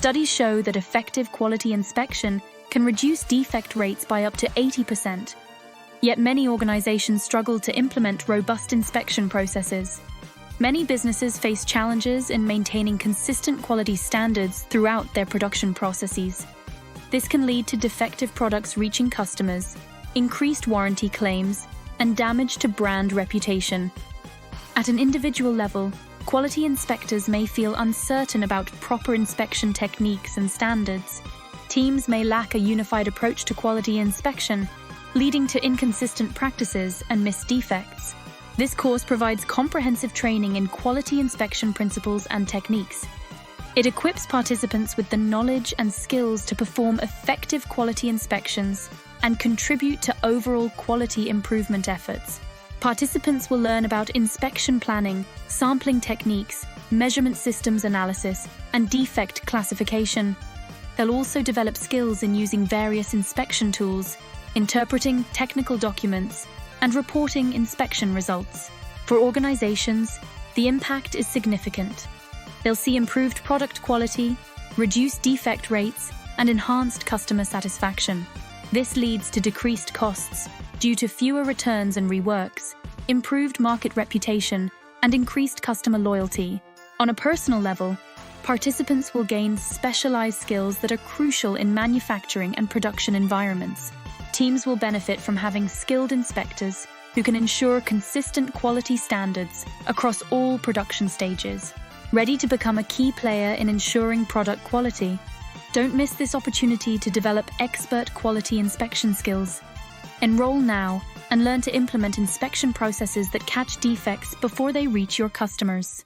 Studies show that effective quality inspection can reduce defect rates by up to 80%. Yet many organizations struggle to implement robust inspection processes. Many businesses face challenges in maintaining consistent quality standards throughout their production processes. This can lead to defective products reaching customers, increased warranty claims, and damage to brand reputation. At an individual level, quality inspectors may feel uncertain about proper inspection techniques and standards. Teams may lack a unified approach to quality inspection, leading to inconsistent practices and missed defects. This course provides comprehensive training in quality inspection principles and techniques. It equips participants with the knowledge and skills to perform effective quality inspections and contribute to overall quality improvement efforts. Participants will learn about inspection planning, sampling techniques, measurement systems analysis, and defect classification. They'll also develop skills in using various inspection tools, interpreting technical documents, and reporting inspection results. For organizations, the impact is significant. They'll see improved product quality, reduced defect rates, and enhanced customer satisfaction. This leads to decreased costs due to fewer returns and reworks, improved market reputation, and increased customer loyalty. On a personal level, participants will gain specialized skills that are crucial in manufacturing and production environments. Teams will benefit from having skilled inspectors who can ensure consistent quality standards across all production stages. Ready to become a key player in ensuring product quality? Don't miss this opportunity to develop expert quality inspection skills. Enroll now and learn to implement inspection processes that catch defects before they reach your customers.